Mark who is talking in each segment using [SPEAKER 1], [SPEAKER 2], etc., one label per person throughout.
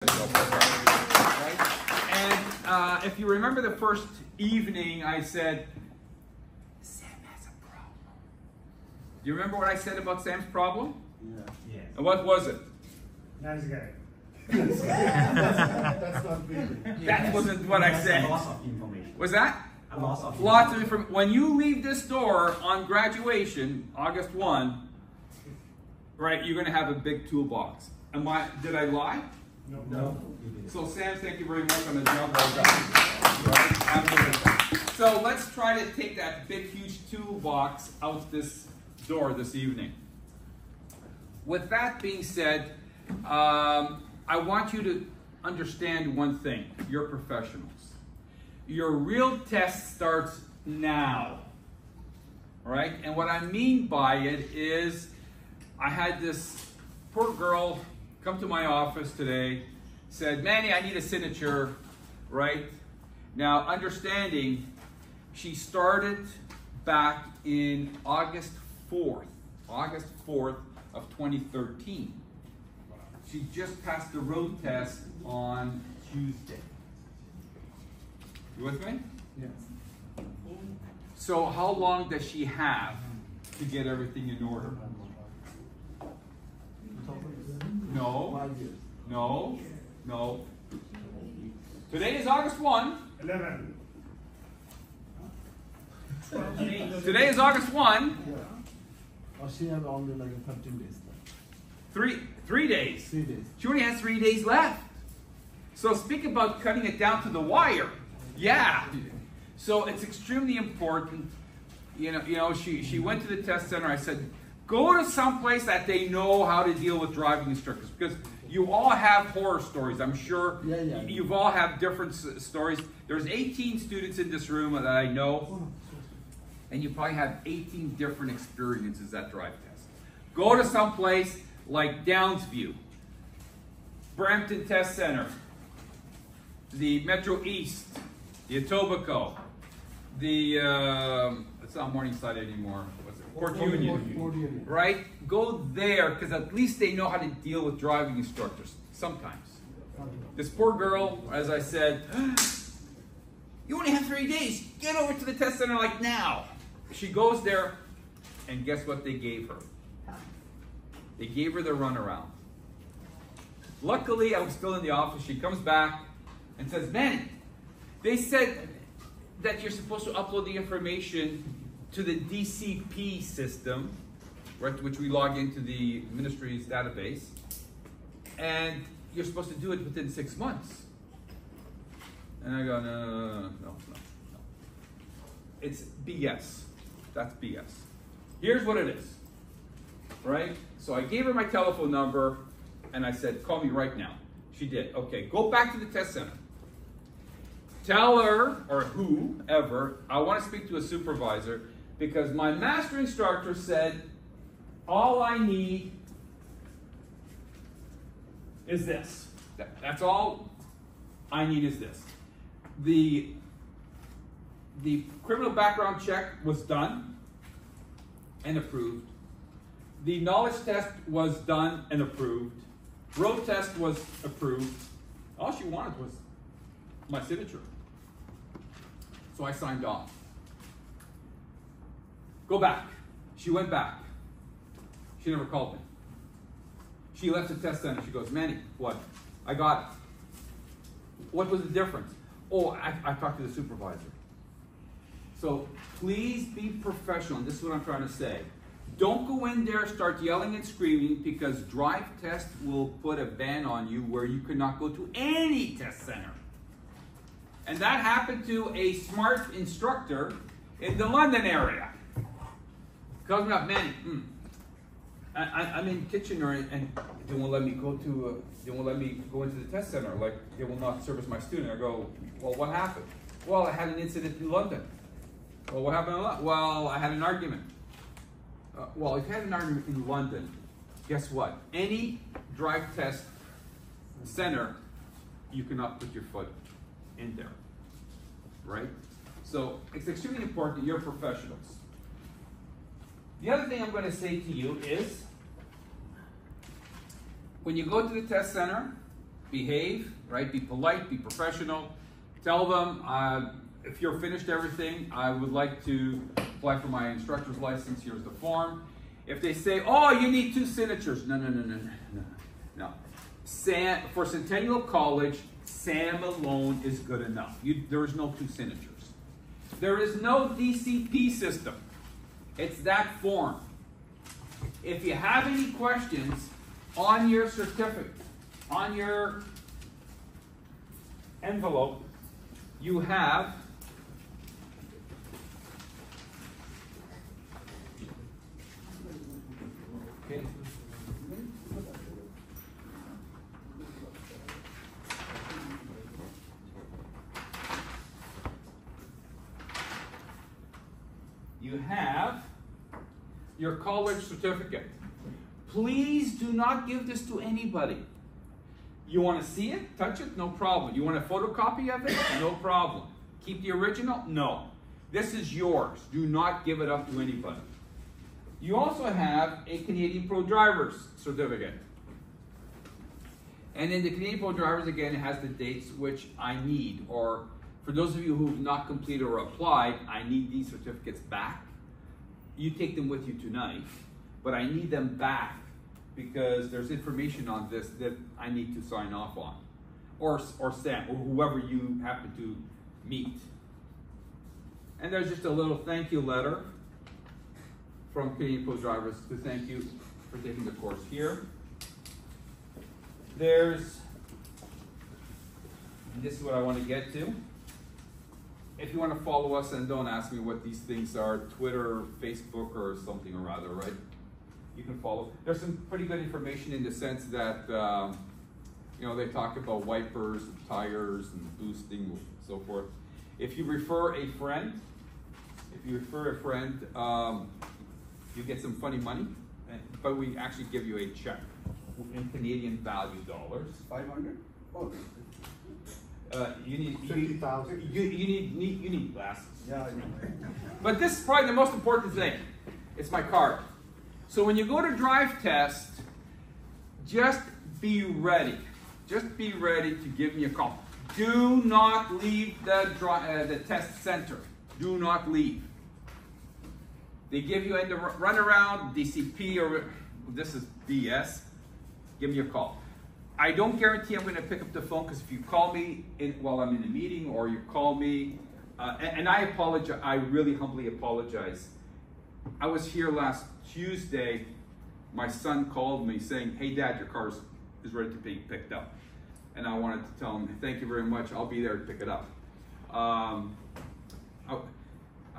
[SPEAKER 1] Right? And if you remember the first evening, I said, Sam has a problem. Do you remember what I said about Sam's problem?
[SPEAKER 2] Yeah.
[SPEAKER 3] Yes.
[SPEAKER 1] And what was it?
[SPEAKER 4] Nice guy.
[SPEAKER 2] That's not big.
[SPEAKER 1] That wasn't what I said.
[SPEAKER 3] Lots of information.
[SPEAKER 1] Was that?
[SPEAKER 3] Lots of
[SPEAKER 1] information. When you leave this door on graduation, August 1, right, you're going to have a big toolbox. Did I lie?
[SPEAKER 2] No.
[SPEAKER 1] So Sam, thank you very much on the job well done. Right? Absolutely. So let's try to take that big, huge toolbox out this door this evening. With that being said, I want you to understand one thing. You're professionals. Your real test starts now. All right? And what I mean by it is I had this poor girl come to my office today, said, Manny, I need a signature, right? Now, understanding, she started back in August 4th of 2013. She just passed the road test on Tuesday. You with me?
[SPEAKER 2] Yes.
[SPEAKER 1] So how long does she have to get everything in order? No.
[SPEAKER 2] 5 years.
[SPEAKER 1] No. No. Today is August 1.
[SPEAKER 4] 11.
[SPEAKER 1] Today is August 1.
[SPEAKER 2] Yeah. Or she had only like 13 days left.
[SPEAKER 1] 3 days.
[SPEAKER 2] 3 days.
[SPEAKER 1] She only has 3 days left. So speak about cutting it down to the wire. Yeah. So it's extremely important. You know, she went to the test center. I said, go to some place that they know how to deal with driving instructors, because you all have horror stories. I'm sure you've all have different stories. There's 18 students in this room that I know, and you probably have 18 different experiences at drive test. Go to some place like Downsview, Brampton Test Center, the Metro East, the Etobicoke, the it's not Morningside anymore. What's it? Port Union. Right? Go there, because at least they know how to deal with driving instructors sometimes. This poor girl, as I said, you only have 3 days. Get over to the test center like now. She goes there, and guess what they gave her? They gave her the runaround. Luckily, I was still in the office. She comes back and says, Manny, they said that you're supposed to upload the information to the DCP system, right, which we log into the ministry's database, and you're supposed to do it within 6 months. And I go, no. It's BS. That's BS. Here's what it is, right? So I gave her my telephone number, and I said, call me right now. She did. Okay, go back to the test center. Tell her, or whoever, I want to speak to a supervisor, because my master instructor said, all I need is this. That's all I need is this. The criminal background check was done and approved. The knowledge test was done and approved. Road test was approved. All she wanted was my signature. So I signed off. Go back. She went back. She never called me. She left the test center. She goes, Manny, what? I got it. What was the difference? Oh, I talked to the supervisor. So please be professional. And this is what I'm trying to say. Don't go in there, start yelling and screaming, because drive test will put a ban on you where you cannot go to any test center. And that happened to a smart instructor in the London area. Calls me up, Manny, I'm in Kitchener, and they won't let me go to. They won't let me go into the test center. Like, they will not service my student. I go, well, what happened? Well, I had an incident in London. Well, what happened in London? Well, I had an argument. Well, if you had an argument in London, guess what? Any drive test center, you cannot put your foot in there, right? So it's extremely important that you're professionals. The other thing I'm going to say to you is, when you go to the test center, behave, right? Be polite, be professional. Tell them, if you're finished everything, I would like to apply for my instructor's license. Here's the form. If they say, oh, you need 2 signatures. No. For Centennial College, Sam alone is good enough. There is no 2 signatures. There is no DCP system. It's that form. If you have any questions on your certificate, on your envelope, you have your college certificate. Please do not give this to anybody. You want to see it? Touch it? No problem. You want a photocopy of it? No problem. Keep the original? No. This is yours. Do not give it up to anybody. You also have a Canadian Pro Driver's certificate. And in the Canadian Pro Driver's, again, it has the dates which I need. Or for those of you who have not completed or applied, I need these certificates back. You take them with you tonight, but I need them back because there's information on this that I need to sign off on. Or Sam, or whoever you happen to meet. And there's just a little thank you letter from Canadian Pro Drivers to thank you for taking the course here. And this is what I want to get to. If you want to follow us, and don't ask me what these things are, Twitter, Facebook, or something or other, right? You can follow. There's some pretty good information in the sense that, they talk about wipers, and tires, and boosting, and so forth. If you refer a friend, you get some funny money, but we actually give you a check in Canadian value dollars.
[SPEAKER 3] 500? Oh.
[SPEAKER 1] You need
[SPEAKER 2] 50,000.
[SPEAKER 1] You need glasses.
[SPEAKER 3] Yeah, I know.
[SPEAKER 1] But this is probably the most important thing. It's my card. So when you go to drive test, just be ready. Just be ready to give me a call. Do not leave the test center. Do not leave. They give you in the runaround, DCP, or this is BS. Give me a call. I don't guarantee I'm going to pick up the phone because if you call me while I'm in a meeting or you call me, and I apologize, I really humbly apologize. I was here last Tuesday. My son called me saying, hey Dad, your car is ready to be picked up. And I wanted to tell him, thank you very much, I'll be there to pick it up. I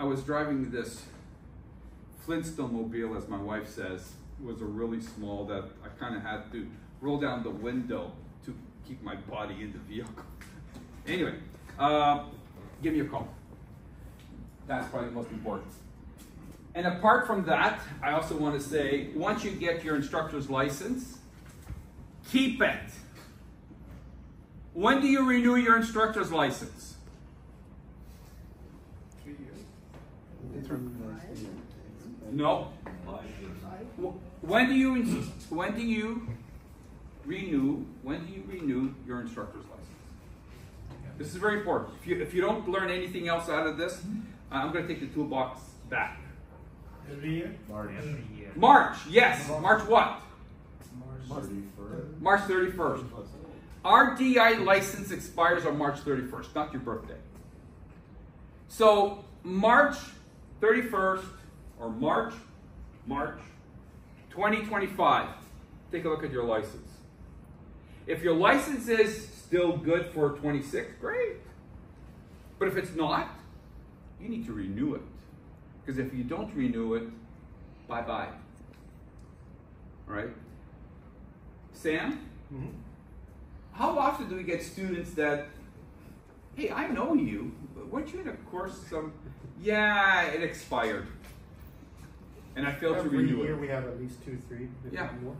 [SPEAKER 1] was driving this Flintstone mobile, as my wife says. It was a really small that I kind of had to roll down the window to keep my body in the vehicle. Anyway, give me a call. That's probably the most important. And apart from that, I also want to say, once you get your instructor's license, keep it. When do you renew your instructor's license?
[SPEAKER 3] 3 years.
[SPEAKER 1] No. When do you renew your instructor's license? This is very important. If you don't learn anything else out of this, I'm going to take the toolbox back.
[SPEAKER 4] Every year?
[SPEAKER 3] March.
[SPEAKER 4] Every year.
[SPEAKER 1] March, yes. March what?
[SPEAKER 3] March 31st.
[SPEAKER 1] March 31st. Our DI license expires on March 31st, not your birthday. So March 31st, or March 2025, take a look at your license. If your license is still good for 26, great. But if it's not, you need to renew it. Because if you don't renew it, bye-bye. All right? Sam?
[SPEAKER 2] Mm-hmm.
[SPEAKER 1] How often do we get students that, hey, I know you, but weren't you in a course yeah, it expired. And I failed to renew it.
[SPEAKER 2] Every year we have at least 2, 3, if not more.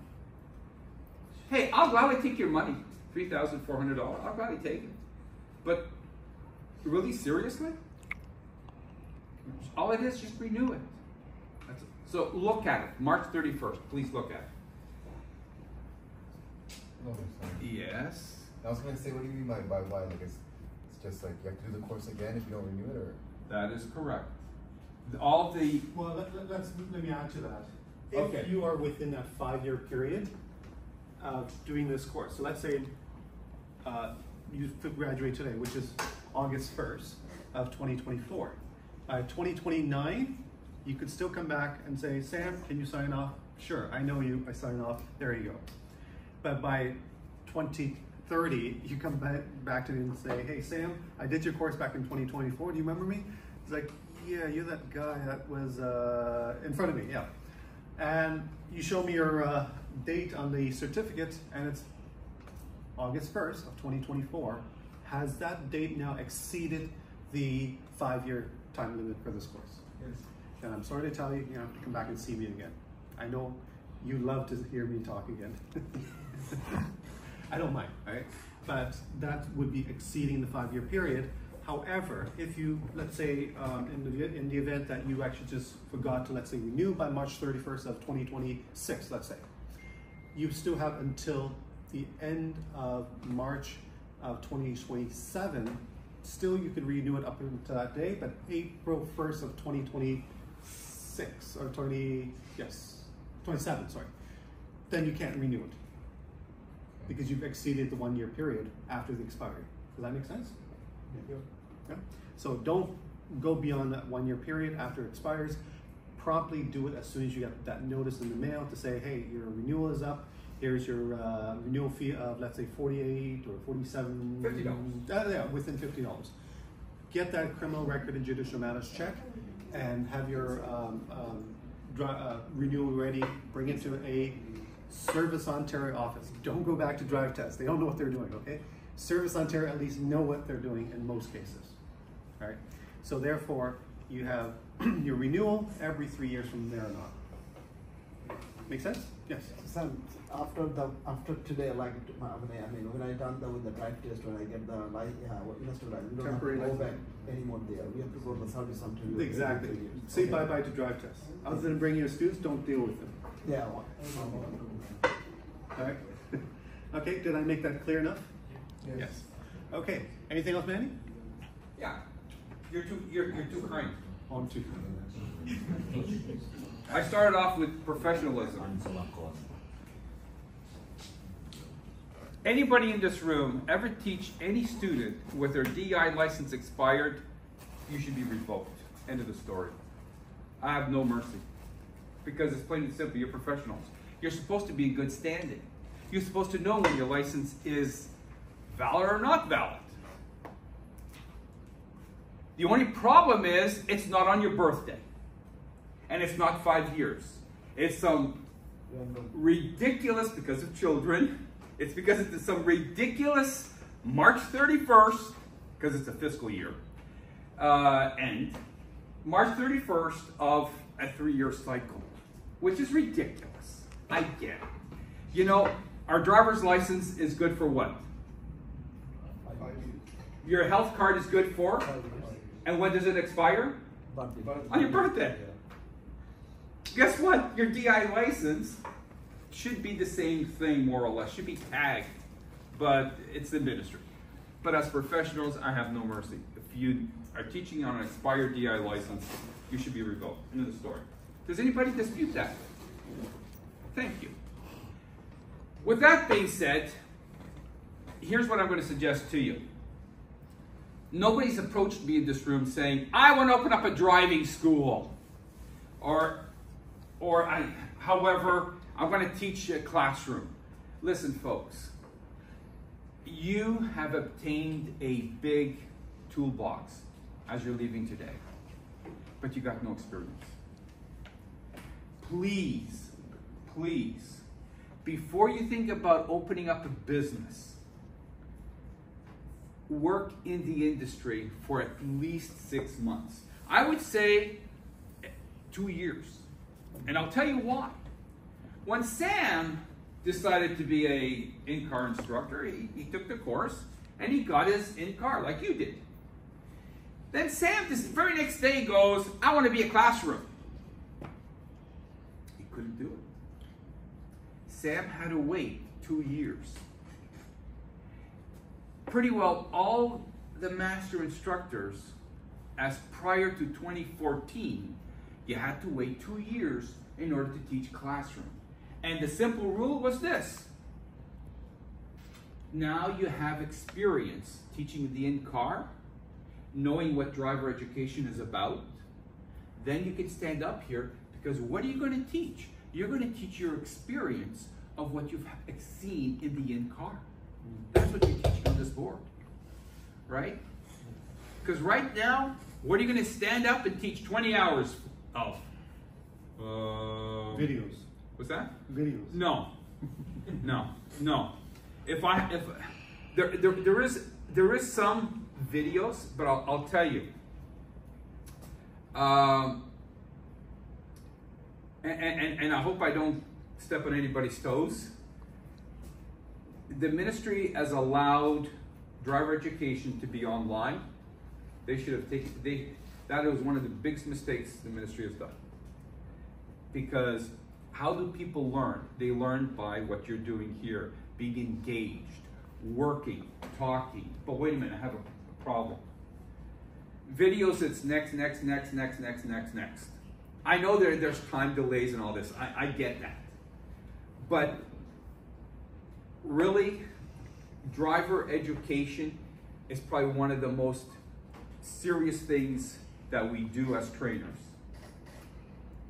[SPEAKER 1] Hey, I'll gladly take your money, $3,400. I'll gladly take it. But really, seriously? All it is, just renew it. That's it. So look at it, March 31st. Please look at it.
[SPEAKER 3] Oh, sorry.
[SPEAKER 1] Yes.
[SPEAKER 3] I was gonna say, what do you mean by why? Like, it's just like you have to do the course again if you don't renew it, or?
[SPEAKER 1] That is correct. All the,
[SPEAKER 5] Well, let me add to that. If
[SPEAKER 1] Okay.
[SPEAKER 5] you are within that 5-year period of doing this course, so let's say you graduate today, which is August 1st of 2024. 2029, you could still come back and say, Sam, can you sign off? Sure, I know you, I sign off, there you go. But by 2030, you come back to me and say, hey Sam, I did your course back in 2024, do you remember me? He's like, yeah, you're that guy that was in front of me, yeah. And you show me your date on the certificate, and it's August 1st of 2024. Has that date now exceeded the 5-year time limit for this course?
[SPEAKER 2] Yes.
[SPEAKER 5] And I'm sorry to tell you, you have to come back and see me again. I know you love to hear me talk again. I don't mind, right? But that would be exceeding the 5-year period. However, if you, let's say, in the event that you actually just forgot to, let's say, renew by March 31st of 2026, let's say, you still have until the end of March of 2027. Still, you could renew it up until that day, but April 1st of 2026, or 27, sorry, then you can't renew it because you've exceeded the 1-year period after the expiry. Does that make sense?
[SPEAKER 2] Yeah.
[SPEAKER 5] Yeah. So don't go beyond that 1-year period after it expires. Promptly do it as soon as you get that notice in the mail to say, hey, your renewal is up. Here's your renewal fee of, let's say, $48 or $47.
[SPEAKER 1] $50.
[SPEAKER 5] Yeah, within $50. Get that criminal record and judicial matters check, and have your renewal ready. Bring it to a Service Ontario office. Don't go back to drive test. They don't know what they're doing, okay? Service Ontario at least know what they're doing in most cases. All right. So therefore, you have your renewal every 3 years from there on. Make sense? Yes.
[SPEAKER 2] Sam, after today, like I mean, when I done with the drive test, when I get the industrial license, we don't have to
[SPEAKER 5] Temporary
[SPEAKER 2] go
[SPEAKER 5] license.
[SPEAKER 2] back anymore there. We have to go to the service until
[SPEAKER 5] Exactly.
[SPEAKER 2] 3 years.
[SPEAKER 5] Say
[SPEAKER 2] Okay.
[SPEAKER 5] bye-bye to drive tests. Other than bringing your students, don't deal with them.
[SPEAKER 2] Yeah.
[SPEAKER 5] All right. Okay. Did I make that clear enough? Yes. Okay. Anything else, Manny?
[SPEAKER 1] yeah, you're too kind.
[SPEAKER 5] On to.
[SPEAKER 1] I started off with professionalism. Anybody in this room ever teach any student with their DI license expired, you should be revoked. End of the story. I have no mercy. Because it's plain and simple, you're professionals. You're supposed to be in good standing. You're supposed to know when your license is valid or not valid. The only problem is it's not on your birthday. And it's not 5 years. It's some ridiculous, because of children, it's because it's some ridiculous March 31st, because it's a fiscal year, end, March 31st of a 3-year cycle, which is ridiculous. I get it. You know, our driver's license is good for what? Your health card is good for? And when does it expire? On your birthday. Guess what? Your DI license should be the same thing, more or less. Should be tagged, but it's the ministry. But as professionals, I have no mercy. If you are teaching on an expired DI license, you should be revoked. End of the story. Does anybody dispute that? Thank you. With that being said, here's what I'm going to suggest to you. Nobody's approached me in this room saying, I want to open up a driving school. However, I'm going to teach a classroom. Listen, folks, you have obtained a big toolbox as you're leaving today, but you got no experience. Please, please, before you think about opening up a business, work in the industry for at least 6 months. I would say 2 years. And I'll tell you why. When Sam decided to be a in-car instructor, he took the course and he got his in-car like you did. Then Sam, this very next day, goes, I want to be a classroom. He couldn't do it. Sam had to wait 2 years. pretty well all the master instructors, as prior to 2014, you had to wait 2 years in order to teach classroom. And the simple rule was this. Now you have experience teaching the in-car, knowing what driver education is about, then you can stand up here, because what are you going to teach? You're going to teach your experience of what you've seen in the in-car. That's what you're teaching on this board, right? Because right now, what are you going to stand up and teach 20 hours of?
[SPEAKER 5] Videos.
[SPEAKER 1] What's that?
[SPEAKER 5] Videos.
[SPEAKER 1] No, no. If there is some videos, but I'll tell you. And I hope I don't step on anybody's toes. The ministry has allowed driver education to be online. They should have taken, that was one of the biggest mistakes the ministry has done. Because how do people learn? They learn by what you're doing here, being engaged, working, talking. But wait a minute, I have a problem. Videos, it's next. I know there's time delays and all this. I get that. But really, driver education is probably one of the most serious things that we do as trainers.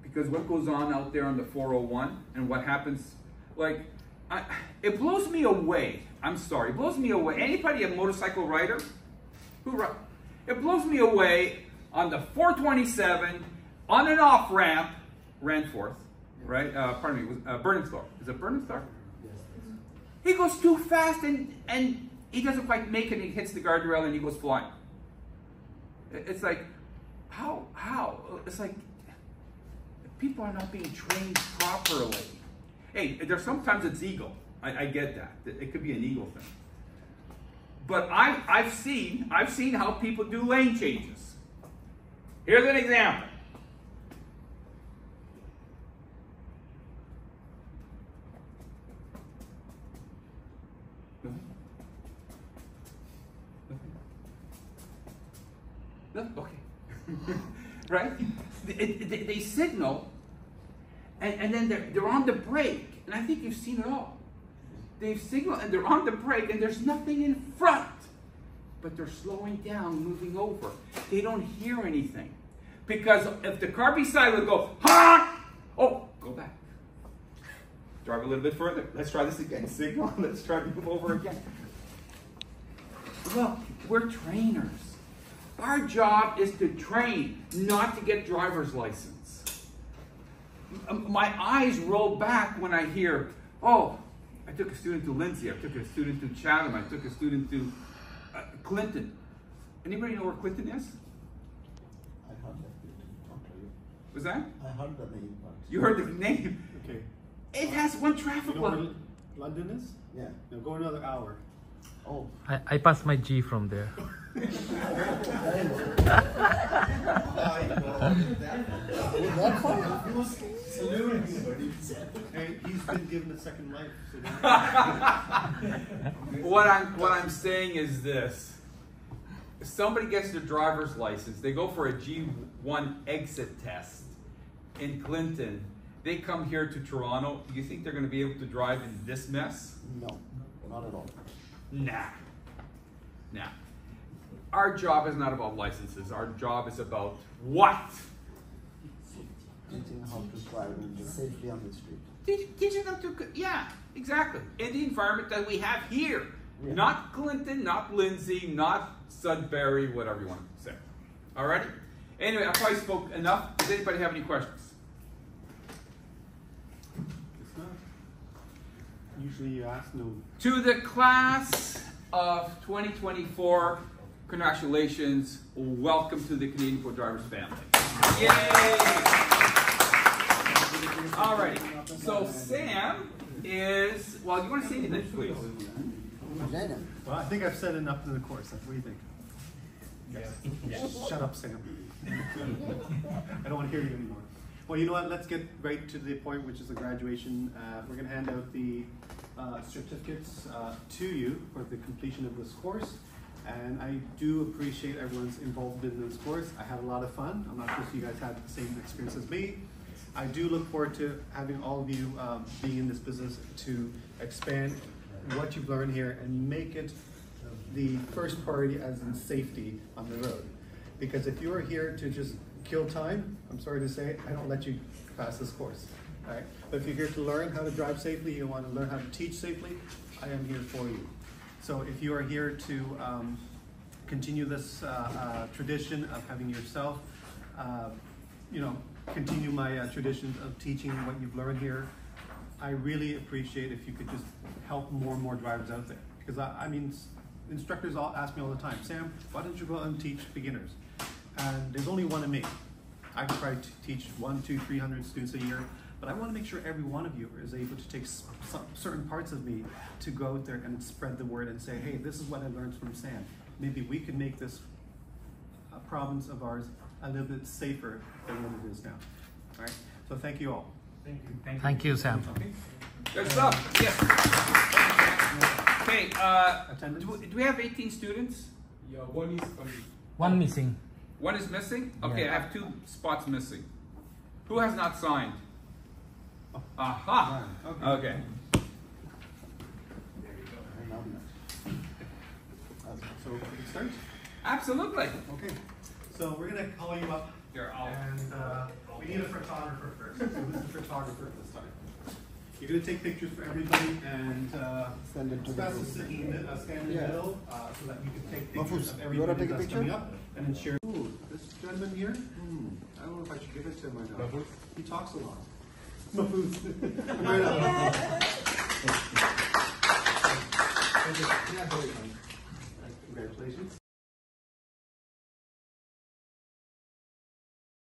[SPEAKER 1] Because what goes on out there on the 401 and what happens, like, it blows me away. I'm sorry, it blows me away. Anybody a motorcycle rider? It blows me away on the 427 on and off ramp, Ranforth, right? Pardon me, Bernardsthorpe. Is it Bernardsthorpe?
[SPEAKER 2] Yes.
[SPEAKER 1] He goes too fast and he doesn't quite make it and he hits the guardrail and he goes flying. It's like, how? It's like, people are not being trained properly. Hey, there's sometimes it's ego. I get that. It could be an ego thing. But I've seen how people do lane changes. Here's an example. No? Okay. Right? They signal, and then they're on the brake, and I think you've seen it all. They've signaled, and they're on the brake, and there's nothing in front, but they're slowing down, moving over. They don't hear anything, because if the car beside would go, ha! Oh, go back. Drive a little bit further. Let's try this again. Signal. Let's try to move over again. Look, we're trainers. Our job is to train, not to get driver's license. My eyes roll back when I hear, oh, I took a student to Lindsay, I took a student to Chatham, I took a student to Clinton. Anybody know where Clinton is?
[SPEAKER 2] I heard that. Not really.
[SPEAKER 1] Was that?
[SPEAKER 2] I heard the name. But
[SPEAKER 1] You heard the name?
[SPEAKER 5] Okay.
[SPEAKER 1] It has one traffic
[SPEAKER 5] You know where
[SPEAKER 1] light.
[SPEAKER 5] London is?
[SPEAKER 2] yeah.
[SPEAKER 5] Now go another hour.
[SPEAKER 2] Oh.
[SPEAKER 6] I passed my G from there.
[SPEAKER 2] That far?
[SPEAKER 5] Hey, he's been given a second life. So
[SPEAKER 1] What I'm saying is this. If somebody gets their driver's license, they go for a G1 exit test in Clinton. They come here to Toronto. Do you think they're going to be able to drive in this mess?
[SPEAKER 2] No, not at all.
[SPEAKER 1] Nah. Our job is not about licenses. Our job is about what?
[SPEAKER 2] Teaching how to drive safely on the street.
[SPEAKER 1] Teaching them to, yeah, exactly. In the environment that we have here.
[SPEAKER 2] Yeah.
[SPEAKER 1] Not Clinton, not Lindsay, not Sudbury, whatever you want to say. All right? Anyway, I probably spoke enough. Does anybody have any questions?
[SPEAKER 5] it's not. Usually you ask no.
[SPEAKER 1] To the class of 2024, congratulations. Welcome to the Canadian Boat Drivers family. Yay! All right. So Sam is, well, you want to say anything, please?
[SPEAKER 5] Well, I think I've said enough in the course. What do you think? Yes. Shut up, Sam. I don't want to hear you anymore. Well, you know what? Let's get right to the point, which is the graduation. We're going to hand out the certificates to you for the completion of this course. And I do appreciate everyone's involved in this course. I had a lot of fun. I'm not sure if you guys had the same experience as me. I do look forward to having all of you being in this business to expand what you've learned here and make it the first priority as in safety on the road. Because if you are here to just kill time, I'm sorry to say, I don't let you pass this course. All right? But if you're here to learn how to drive safely, you want to learn how to teach safely, I am here for you. So if you are here to continue this tradition of having yourself, continue my tradition of teaching what you've learned here, I really appreciate if you could just help more and more drivers out there. Because I mean, instructors all ask me all the time, Sam, why don't you go out and teach beginners? And there's only one of me. I can probably teach 100, 200, 300 students a year, but I want to make sure every one of you is able to take certain parts of me to go out there and spread the word and say, hey, this is what I learned from Sam. Maybe we can make this province of ours a little bit safer than what it is now. All right, so thank you all.
[SPEAKER 4] Thank you.
[SPEAKER 6] Thank you, Sam.
[SPEAKER 1] Okay. Good stuff. Yes. Okay.
[SPEAKER 5] Attendance?
[SPEAKER 1] Do we have 18 students?
[SPEAKER 7] Yeah, one is coming.
[SPEAKER 6] One missing.
[SPEAKER 1] One is missing? Okay,
[SPEAKER 6] Yeah.
[SPEAKER 1] I have 2 spots missing. Who has not signed? Aha! Okay.
[SPEAKER 5] So we can start?
[SPEAKER 1] Absolutely.
[SPEAKER 5] Okay, so we're gonna call you up,
[SPEAKER 1] Here,
[SPEAKER 5] and we need a photographer first. So this is a photographer this time. You're gonna take pictures for everybody and
[SPEAKER 2] Send it to
[SPEAKER 5] stand
[SPEAKER 2] the
[SPEAKER 5] in the
[SPEAKER 2] Yeah.
[SPEAKER 5] middle so that you can take
[SPEAKER 2] Mahfouz,
[SPEAKER 5] pictures of
[SPEAKER 2] you wanna
[SPEAKER 5] everybody
[SPEAKER 2] take a
[SPEAKER 5] that's
[SPEAKER 2] picture?
[SPEAKER 5] coming up and then share. Ooh, this gentleman here, I don't know if I should give it to him or not.
[SPEAKER 7] Mahfouz?
[SPEAKER 5] He talks a lot. Mahfouz. Right up. Congratulations.